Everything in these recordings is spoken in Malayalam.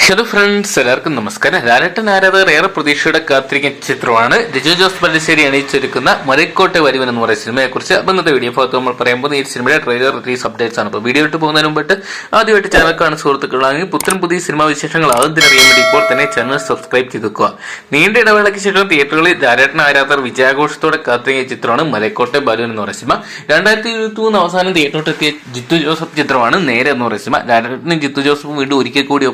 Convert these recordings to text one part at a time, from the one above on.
ഹലോ ഫ്രണ്ട്സ്, എല്ലാവർക്കും നമസ്കാരം. ലാലേട്ടൻ ആരാധകർ ഏറെ പ്രതീക്ഷയുടെ കാത്തിരിക്കുന്ന ചിത്രമാണ് ലിജോ ജോസ് പല്ലിശ്ശേരി അണിയിച്ചൊരുക്കുന്ന മലക്കോട്ടെ വരുവൻ എന്ന് പറയുന്ന സിനിമയെക്കുറിച്ച്. അപ്പം ഇന്നത്തെ വീഡിയോ ഭാഗത്ത് നമ്മൾ പറയുമ്പോൾ ഈ സിനിമയുടെ ട്രെയിലർ റിലീസ് അപ്ഡേറ്റ്സ് ആണ്. അപ്പോൾ വീഡിയോ ഇട്ട് പോകുന്നതിന് മുമ്പിട്ട് ആദ്യമായിട്ട് ചാനൽ കാണുന്ന സുഹൃത്തുക്കളാണെങ്കിൽ പുതിയ സിനിമാ വിശേഷങ്ങൾ ആദ്യം അറിയാൻ വേണ്ടി ഇപ്പോൾ തന്നെ ചാനൽ സബ്സ്ക്രൈബ് ചെയ്ത് വെക്കുക. നീണ്ട ഇടവേളയ്ക്ക് ശേഷം തിയേറ്ററുകളിൽ ലാലേട്ടൻ ആരാധകർ വിജയാഘോഷത്തോടെ കാത്തിരിക്കുന്ന ചിത്രമാണ് മലക്കോട്ടെ വരുവൻ എന്ന് പറയുന്ന സിനിമ. 2023 അവസാനം തിയേറ്ററിലെത്തിയ ജിത്തു ജോസഫ് ചിത്രമാണ് നേരെ എന്ന് പറയുന്ന സിനിമ. ലാലേട്ടനും ജിത്തു ജോസഫും വീണ്ടും ഒരിക്കൽ കൂടി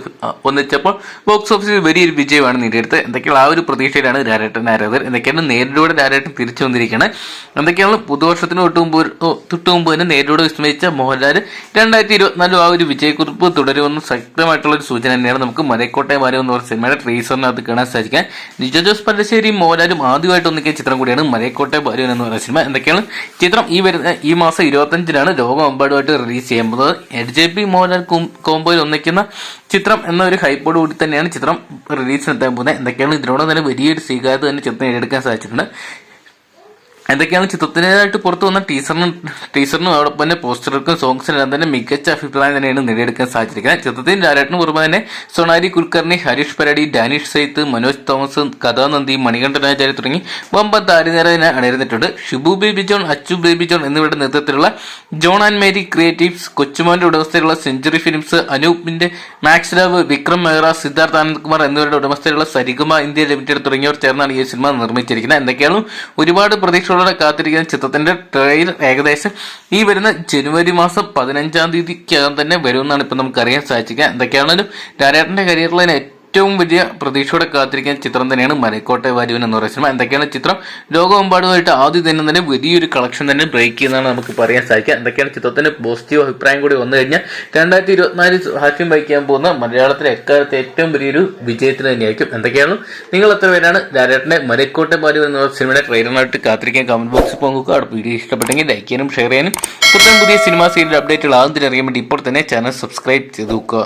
ഒന്നിച്ചപ്പോൾ ബോക്സ് ഓഫീസിൽ വലിയൊരു വിജയമാണ് നേടിയെടുത്തത്. എന്തൊക്കെയാണ് ആ ഒരു പ്രതീക്ഷയിലാണ് ലാലേട്ടൻ ആരാധകർ. എന്തൊക്കെയാണ് നേരിലൂടെ ലാലേട്ടൻ തിരിച്ചു വന്നിരിക്കുന്നത്. എന്തൊക്കെയാണ് പുതുവർഷത്തിന് തൊട്ട് മുമ്പ് തന്നെ നേരിലൂടെ വിസ്മയിച്ച മോഹൻലാൽ 2024 ആ ഒരു വിജയക്കുറിപ്പ് തുടരുമെന്ന് ശക്തമായിട്ടുള്ള ഒരു സൂചന തന്നെയാണ് നമുക്ക് മലക്കോട്ടെ വരുവൻ എന്ന് പറഞ്ഞ സിനിമയുടെ ട്രീസറിനകത്ത് കാണാൻ സാധിക്കാൻ. ലിജോ ജോസ് പല്ലിശ്ശേരിയും മോഹൻലാലും ആദ്യമായിട്ട് ഒന്നിക്കിയ ചിത്രം കൂടിയാണ് മലക്കോട്ടെ വരുവൻ എന്ന് പറയുന്ന സിനിമ. എന്തൊക്കെയാണ് ചിത്രം ഈ മാസം 25-നാണ് ലോകമെമ്പാടുമായിട്ട് റിലീസ് ചെയ്യാൻ പോകുന്നത്. LJP മോഹൻലാൽ കോംബോയിൽ ഒന്നിക്കുന്ന ചിത്രം എന്ന ഒരു ഹൈപ്പോട് കൂടി തന്നെയാണ് ചിത്രം റിലീസിനെത്താൻ പോകുന്നത്. എന്തൊക്കെയാണ് ഇതിനോട് തന്നെ വലിയൊരു സ്വീകാര്യത തന്നെ ചിത്രം നേടിയെടുക്കാൻ സാധിച്ചിട്ടുണ്ട്. എന്തൊക്കെയാണ് ചിത്രത്തിനായിട്ട് പുറത്തു വന്ന ടീസറിനും അതോടൊപ്പം തന്നെ പോസ്റ്ററുകൾക്കും സോങ്സിനെല്ലാം തന്നെ മികച്ച അഭിപ്രായം തന്നെയാണ് നേടിയെടുക്കാൻ സാധിച്ചിരിക്കുന്നത്. ചിത്രത്തിൽ ലാലേട്ടന് പുറമെ തന്നെ സൊണാലി കുൽക്കർണി, ഹരീഷ് പരാടി, ഡാനിഷ് സൈത്ത്, മനോജ് തോമസ്, കഥാനന്ദി, മണികണ്ഠനാചാര്യ തുടങ്ങി വമ്പൻ താരനിരയെ അണിനിരന്നിട്ടുണ്ട്. ഷിബു ബേബി ജോൺ, അച്ചു ബേബി ജോൺ എന്നിവരുടെ നേതൃത്വത്തിലുള്ള ജോൺ ആൻഡ് മേരി ക്രിയേറ്റീവ്സ്, കൊച്ചുമോന്റെ ഉടമസ്ഥയിലുള്ള സെഞ്ചുറി ഫിലിംസ്, അനൂപിന്റെ മാക്സ് ലാബ്, വിക്രം മെഹ്റ, സിദ്ധാർത്ഥ് ആനന്ദ്കുമാർ എന്നിവരുടെ ഉടമസ്ഥയിലുള്ള സരിഗമ ഇന്ത്യ ലിമിറ്റഡ് തുടങ്ങിയവർ ചേർന്നാണ് ഈ സിനിമ നിർമ്മിച്ചിരിക്കുന്നത്. എന്തൊക്കെയാണ് ഒരുപാട് പ്രതീക്ഷ കാത്തിരിക്കുന്ന ചിത്രത്തിന്റെ ട്രെയിലർ ഏകദേശം ഈ വരുന്ന ജനുവരി മാസം 15-ാം തീയതിക്കകം തന്നെ വരുമെന്നാണ് ഇപ്പൊ നമുക്ക് അറിയാൻ സാധിക്കുക. എന്തൊക്കെയാണെങ്കിലും ലാലേട്ടന്റെ കരിയറിലെ ഏറ്റവും വലിയ പ്രതീക്ഷയോടെ കാത്തിരിക്കുന്ന ചിത്രം തന്നെയാണ് മലക്കോട്ടെ വരുവൻ എന്ന് പറയുന്ന സിനിമ. എന്തൊക്കെയാണ് ചിത്രം ലോകമെമ്പാടുമായിട്ട് ആദ്യം തന്നെ വലിയൊരു കളക്ഷൻ തന്നെ ബ്രേക്ക് ചെയ്യുന്നതാണ് നമുക്ക് പറയാൻ സാധിക്കുക. എന്തൊക്കെയാണ് ചിത്രത്തിന്റെ പോസിറ്റീവ് അഭിപ്രായം കൂടി വന്നു കഴിഞ്ഞാൽ 2024 ഹാസ്യം വഹിക്കാൻ പോകുന്ന മലയാളത്തിലെ എക്കാലത്തെ ഏറ്റവും വലിയൊരു വിജയത്തിന് തന്നെയായിരിക്കും. എന്തൊക്കെയാണ് നിങ്ങൾ എത്ര പേരാണ് ലാലേട്ടന്റെ മലക്കോട്ടെ വരുവൻ എന്ന സിനിമയുടെ ട്രെയിലറിനായിട്ട് കാത്തിരിക്കാൻ കമന്റ് ബോക്സിൽ പോകുക. അവിടെ വീഡിയോ ഇഷ്ടപ്പെട്ടെങ്കിൽ ലൈക്ക് ചെയ്യാനും ഷെയർ ചെയ്യാനും പുതിയ സിനിമാ സീരിയൽ അപ്ഡേറ്റുകൾ ആദ്യം അറിയാൻ വേണ്ടി ഇപ്പോൾ തന്നെ ചാനൽ സബ്സ്ക്രൈബ് ചെയ്ത് നോക്കുക.